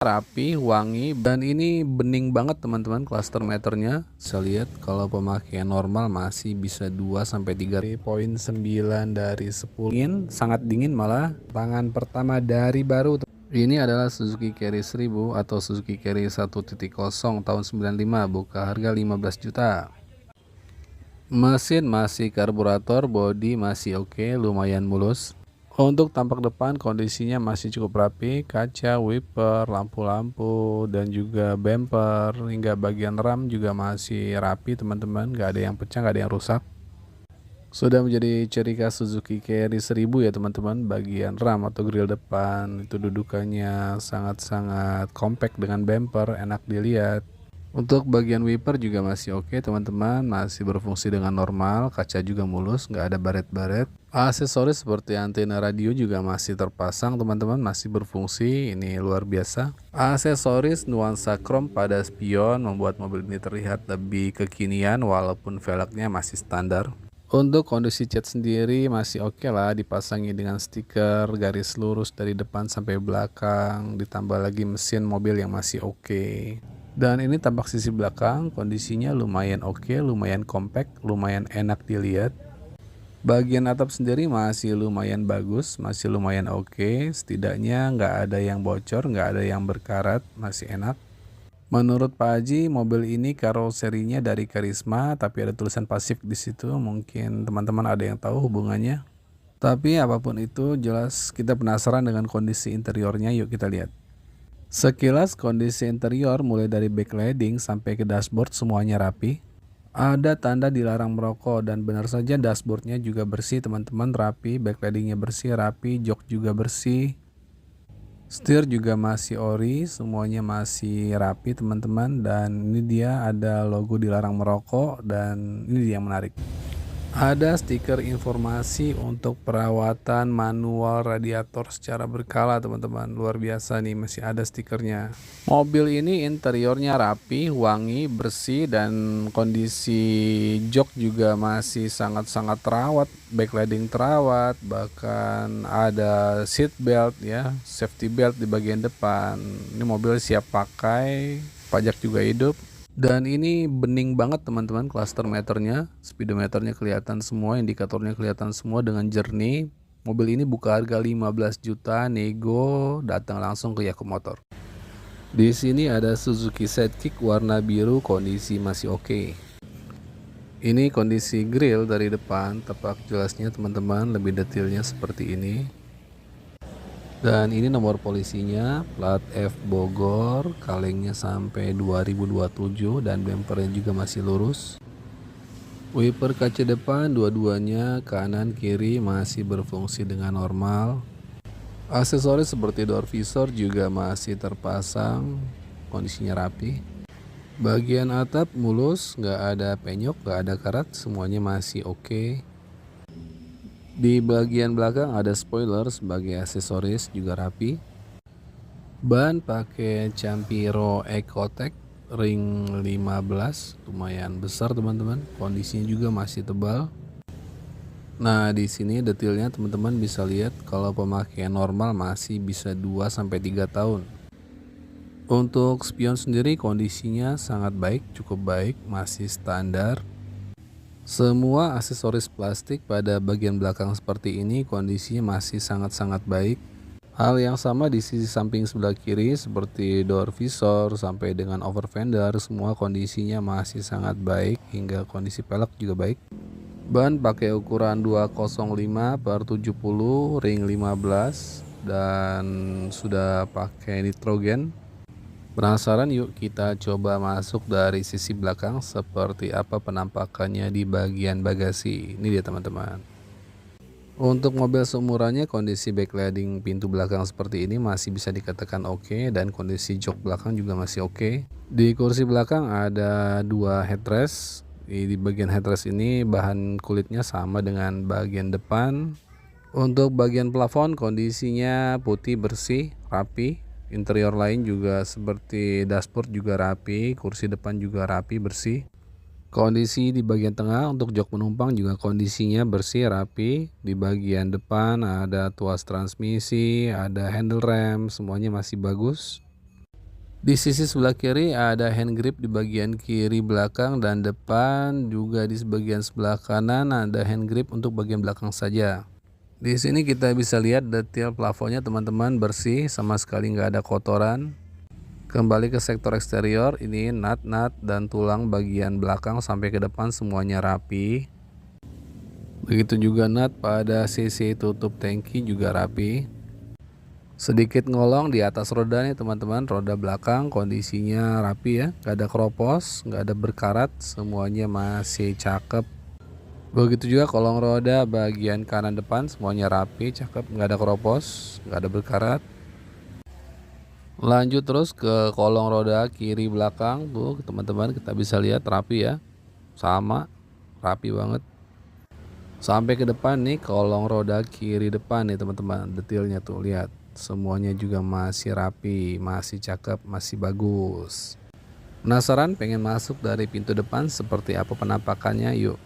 Rapi, wangi, dan ini bening banget teman-teman cluster meternya. Saya lihat kalau pemakaian normal masih bisa 2 sampai 3,9 dari 10. Sangat dingin malah. Tangan pertama dari baru. Ini adalah Suzuki Carry 1000 atau Suzuki Carry 1.0 tahun 95, buka harga 15 juta. Mesin masih karburator, bodi masih oke, lumayan mulus. Untuk tampak depan kondisinya masih cukup rapi, kaca, wiper, lampu-lampu, dan juga bumper hingga bagian ram juga masih rapi teman-teman, gak ada yang pecah, gak ada yang rusak. Sudah menjadi ciri khas Suzuki Carry 1000 ya teman-teman. Bagian ram atau grill depan itu dudukannya sangat-sangat compact dengan bumper, enak dilihat. Untuk bagian wiper juga masih oke teman-teman, masih berfungsi dengan normal, kaca juga mulus, nggak ada baret-baret. Aksesoris seperti antena radio juga masih terpasang teman-teman, masih berfungsi, ini luar biasa. Aksesoris nuansa chrome pada spion membuat mobil ini terlihat lebih kekinian walaupun velgnya masih standar. Untuk kondisi cat sendiri masih oke lah, dipasangi dengan stiker garis lurus dari depan sampai belakang, ditambah lagi mesin mobil yang masih oke. Dan ini tampak sisi belakang, kondisinya lumayan oke, lumayan compact, lumayan enak dilihat. Bagian atap sendiri masih lumayan bagus, masih lumayan oke, setidaknya nggak ada yang bocor, nggak ada yang berkarat, masih enak. Menurut Pak Haji, mobil ini karoserinya dari Karisma, tapi ada tulisan pasif di situ. Mungkin teman-teman ada yang tahu hubungannya. Tapi apapun itu, jelas kita penasaran dengan kondisi interiornya. Yuk kita lihat. Sekilas kondisi interior mulai dari backlighting sampai ke dashboard semuanya rapi. Ada tanda dilarang merokok dan benar saja dashboardnya juga bersih teman-teman, rapi, backlightingnya bersih, rapi, jok juga bersih. Setir juga masih ori, semuanya masih rapi teman-teman, dan ini dia ada logo dilarang merokok, dan ini dia yang menarik. Ada stiker informasi untuk perawatan manual radiator secara berkala teman-teman, luar biasa nih, masih ada stikernya. Mobil ini interiornya rapi, wangi, bersih, dan kondisi jok juga masih sangat-sangat terawat, backlighting terawat, bahkan ada seat belt ya, safety belt di bagian depan. Ini mobil siap pakai, pajak juga hidup. Dan ini bening banget teman-teman cluster meternya, speedometernya kelihatan semua, indikatornya kelihatan semua dengan jernih. Mobil ini buka harga 15 juta, nego, datang langsung ke Yakult Motor. Di sini ada Suzuki Sidekick warna biru, kondisi masih oke. Ini kondisi grill dari depan, tepak jelasnya teman-teman, lebih detailnya seperti ini. Dan ini nomor polisinya, plat F Bogor, kalengnya sampai 2027 dan bempernya juga masih lurus. Wiper kaca depan dua-duanya kanan kiri masih berfungsi dengan normal. Aksesoris seperti door visor juga masih terpasang, kondisinya rapi. Bagian atap mulus, nggak ada penyok, nggak ada karat, semuanya masih oke. Di bagian belakang ada spoiler sebagai aksesoris juga rapi. Ban pakai Campiro Ecotec ring 15, lumayan besar teman-teman. Kondisinya juga masih tebal. Nah, di sini detailnya teman-teman bisa lihat kalau pemakaian normal masih bisa 2 sampai 3 tahun. Untuk spion sendiri kondisinya sangat baik, cukup baik, masih standar. Semua aksesoris plastik pada bagian belakang seperti ini kondisinya masih sangat-sangat baik. Hal yang sama di sisi samping sebelah kiri seperti door visor sampai dengan over fender, semua kondisinya masih sangat baik hingga kondisi pelek juga baik. Ban pakai ukuran 205/70 ring 15 dan sudah pakai nitrogen. Penasaran? Yuk kita coba masuk dari sisi belakang seperti apa penampakannya di bagian bagasi. Ini dia teman-teman. Untuk mobil seumurannya kondisi backlighting pintu belakang seperti ini masih bisa dikatakan oke, dan kondisi jok belakang juga masih oke. Di kursi belakang ada dua headrest. Di bagian headrest ini bahan kulitnya sama dengan bagian depan. Untuk bagian plafon kondisinya putih, bersih, rapi. Interior lain juga seperti dashboard juga rapi, kursi depan juga rapi, bersih. Kondisi di bagian tengah untuk jok penumpang juga kondisinya bersih, rapi. Di bagian depan ada tuas transmisi, ada handle rem, semuanya masih bagus. Di sisi sebelah kiri ada hand grip di bagian kiri belakang dan depan, juga di bagian sebelah kanan ada hand grip untuk bagian belakang saja. Di sini kita bisa lihat detail plafonnya teman-teman, bersih, sama sekali nggak ada kotoran. Kembali ke sektor eksterior, ini nut dan tulang bagian belakang sampai ke depan semuanya rapi. Begitu juga nut pada sisi tutup tangki juga rapi. Sedikit ngolong di atas roda nih teman-teman, roda belakang kondisinya rapi ya, nggak ada keropos, nggak ada berkarat, semuanya masih cakep. Begitu juga kolong roda bagian kanan depan semuanya rapi, cakep, nggak ada keropos, nggak ada berkarat. Lanjut terus ke kolong roda kiri belakang tuh teman-teman, kita bisa lihat rapi ya, sama rapi banget. Sampai ke depan nih kolong roda kiri depan nih teman-teman, detailnya tuh lihat, semuanya juga masih rapi, masih cakep, masih bagus. Penasaran pengen masuk dari pintu depan seperti apa penampakannya? Yuk.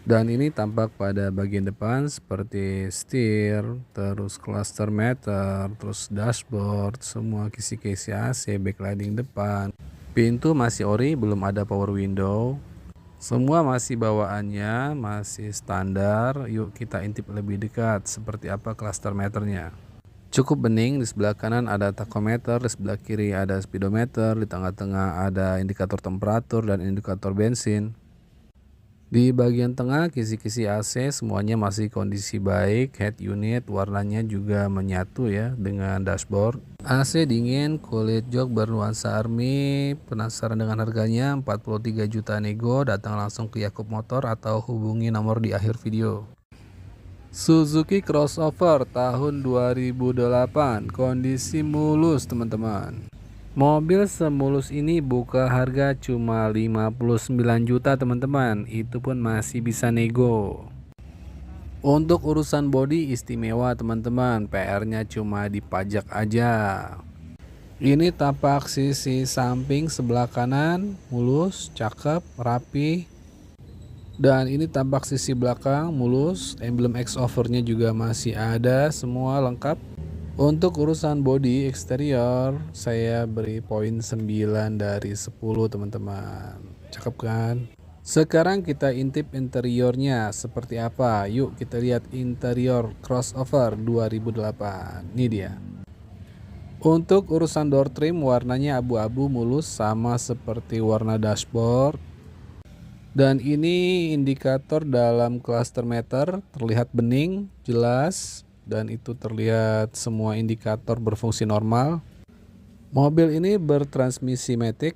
Dan ini tampak pada bagian depan seperti setir, terus cluster meter, terus dashboard, semua kisi-kisi AC, backlighting depan. Pintu masih ori, belum ada power window. Semua masih bawaannya, masih standar. Yuk kita intip lebih dekat seperti apa cluster meternya. Cukup bening, di sebelah kanan ada tachometer, di sebelah kiri ada speedometer, di tengah-tengah ada indikator temperatur dan indikator bensin. Di bagian tengah kisi-kisi AC semuanya masih kondisi baik, head unit warnanya juga menyatu ya dengan dashboard. AC dingin, kulit jok bernuansa army. Penasaran dengan harganya? 43 juta nego, datang langsung ke Yakub Motor atau hubungi nomor di akhir video. Suzuki Crossover tahun 2008, kondisi mulus teman-teman. Mobil semulus ini buka harga cuma 59 juta teman-teman, itu pun masih bisa nego. Untuk urusan bodi istimewa teman-teman, PR-nya cuma dipajak aja. Ini tapak sisi samping sebelah kanan, mulus, cakep, rapi. Dan ini tampak sisi belakang, mulus, emblem X-Overnya juga masih ada, semua lengkap. Untuk urusan bodi eksterior saya beri poin 9 dari 10 teman-teman. Cakep kan? Sekarang kita intip interiornya seperti apa. Yuk kita lihat interior crossover 2008. Ini dia. Untuk urusan door trim warnanya abu-abu mulus sama seperti warna dashboard. Dan ini indikator dalam cluster meter terlihat bening, jelas. Dan itu terlihat semua indikator berfungsi normal. Mobil ini bertransmisi matic.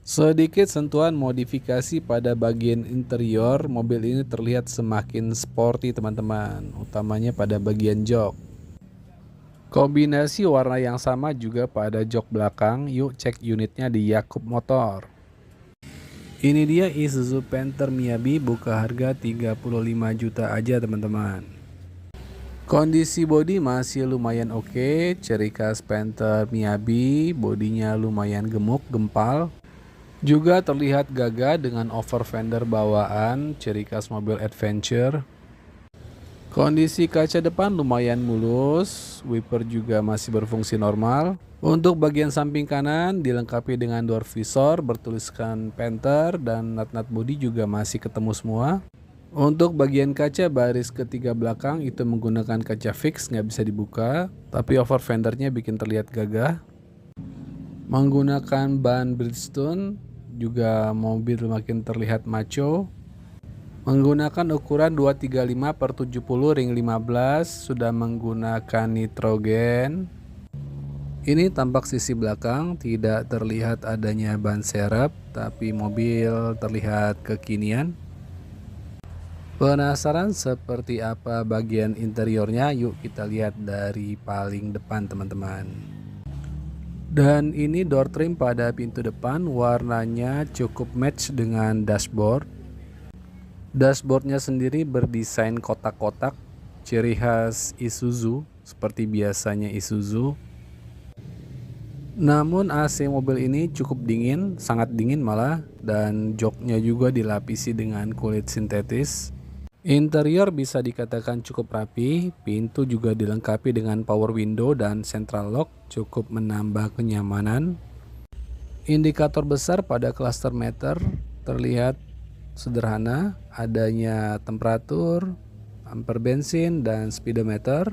Sedikit sentuhan modifikasi pada bagian interior, mobil ini terlihat semakin sporty teman-teman, utamanya pada bagian jok. Kombinasi warna yang sama juga pada jok belakang. Yuk cek unitnya di Yakub Motor. Ini dia Isuzu Panther Miyabi, buka harga 35 juta aja teman-teman. Kondisi bodi masih lumayan oke, ciri khas Panther Miyabi, bodinya lumayan gemuk, gempal. Juga terlihat gagah dengan over fender bawaan, ciri khas mobil adventure. Kondisi kaca depan lumayan mulus, wiper juga masih berfungsi normal. Untuk bagian samping kanan dilengkapi dengan door visor bertuliskan Panther dan nut-nut bodi juga masih ketemu semua. Untuk bagian kaca baris ketiga belakang itu menggunakan kaca fix, nggak bisa dibuka, tapi over fendernya bikin terlihat gagah. Menggunakan ban Bridgestone juga mobil makin terlihat macho. Menggunakan ukuran 235/70 ring 15, sudah menggunakan nitrogen. Ini tampak sisi belakang, tidak terlihat adanya ban serep, tapi mobil terlihat kekinian. Penasaran seperti apa bagian interiornya? Yuk kita lihat dari paling depan teman-teman. Dan ini door trim pada pintu depan, warnanya cukup match dengan dashboard. Dashboardnya sendiri berdesain kotak-kotak, ciri khas Isuzu, seperti biasanya Isuzu. Namun AC mobil ini cukup dingin, sangat dingin malah, dan joknya juga dilapisi dengan kulit sintetis. Interior bisa dikatakan cukup rapi, pintu juga dilengkapi dengan power window dan central lock, cukup menambah kenyamanan. Indikator besar pada cluster meter terlihat sederhana, adanya temperatur, ampere bensin, dan speedometer.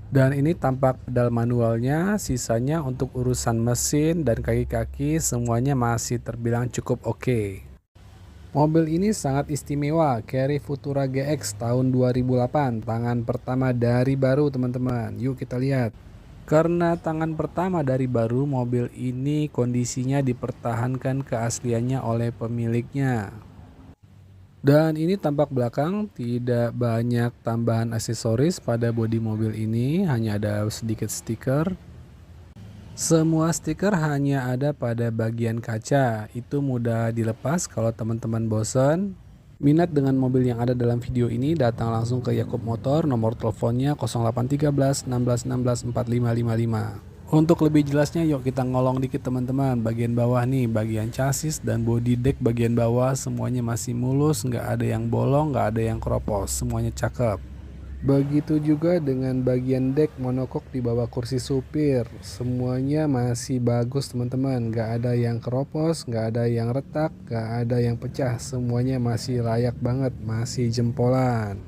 Dan ini tampak pedal manualnya, sisanya untuk urusan mesin dan kaki-kaki semuanya masih terbilang cukup oke. Mobil ini sangat istimewa, Carry Futura GX tahun 2008, tangan pertama dari baru teman-teman. Yuk kita lihat. Karena tangan pertama dari baru, mobil ini kondisinya dipertahankan keasliannya oleh pemiliknya. Dan ini tampak belakang, tidak banyak tambahan aksesoris pada bodi mobil ini, hanya ada sedikit stiker. Semua stiker hanya ada pada bagian kaca, itu mudah dilepas kalau teman-teman bosan. Minat dengan mobil yang ada dalam video ini, datang langsung ke Yakob Motor, nomor teleponnya 0813 16 16 4555. Untuk lebih jelasnya yuk kita ngolong dikit teman-teman, bagian bawah nih, bagian chassis dan body deck bagian bawah semuanya masih mulus, nggak ada yang bolong, nggak ada yang keropos, semuanya cakep. Begitu juga dengan bagian deck monokok di bawah kursi supir, semuanya masih bagus teman-teman, nggak ada yang keropos, nggak ada yang retak, nggak ada yang pecah, semuanya masih layak banget, masih jempolan.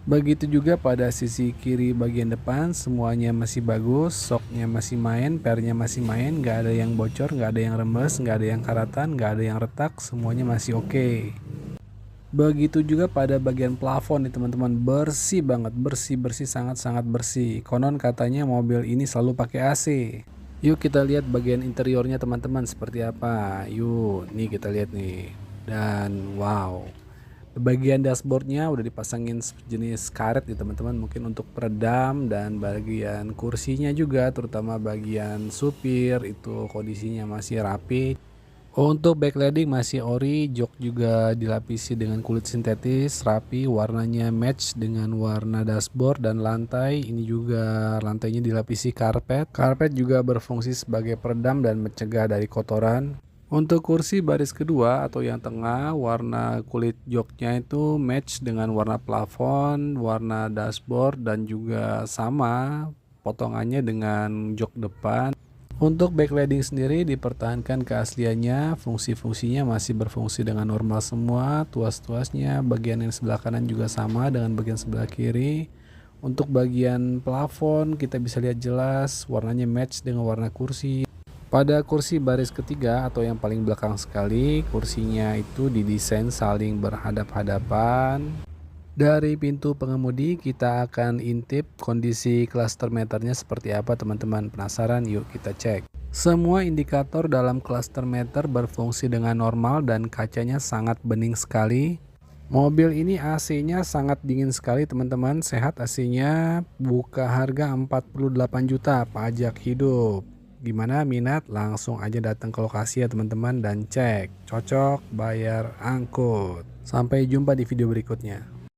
Begitu juga pada sisi kiri bagian depan, semuanya masih bagus, shocknya masih main, pernya masih main, nggak ada yang bocor, nggak ada yang rembes, nggak ada yang karatan, nggak ada yang retak, semuanya masih oke. Begitu juga pada bagian plafon nih teman-teman, bersih banget, bersih sangat-sangat bersih. Konon katanya mobil ini selalu pakai AC. Yuk kita lihat bagian interiornya teman-teman seperti apa. Yuk, nih kita lihat nih. Dan wow, bagian dashboardnya udah dipasangin jenis karet nih teman-teman, mungkin untuk peredam, dan bagian kursinya juga terutama bagian supir itu kondisinya masih rapi. Untuk backlighting masih ori, jok juga dilapisi dengan kulit sintetis, rapi, warnanya match dengan warna dashboard dan lantai. Ini juga lantainya dilapisi karpet. Karpet juga berfungsi sebagai peredam dan mencegah dari kotoran. Untuk kursi baris kedua atau yang tengah, warna kulit joknya itu match dengan warna plafon, warna dashboard, dan juga sama potongannya dengan jok depan. Untuk backlighting sendiri dipertahankan keasliannya, fungsi-fungsinya masih berfungsi dengan normal semua, tuas-tuasnya, bagian yang sebelah kanan juga sama dengan bagian sebelah kiri. Untuk bagian plafon kita bisa lihat jelas warnanya match dengan warna kursi. Pada kursi baris ketiga atau yang paling belakang sekali, kursinya itu didesain saling berhadap-hadapan. Dari pintu pengemudi kita akan intip kondisi cluster meternya seperti apa teman-teman. Penasaran? Yuk kita cek. Semua indikator dalam cluster meter berfungsi dengan normal dan kacanya sangat bening sekali. Mobil ini AC-nya sangat dingin sekali teman-teman, sehat AC-nya, buka harga 48 juta pajak hidup. Gimana minat? Langsung aja datang ke lokasi ya teman-teman dan cek. Cocok, bayar angkut. Sampai jumpa di video berikutnya.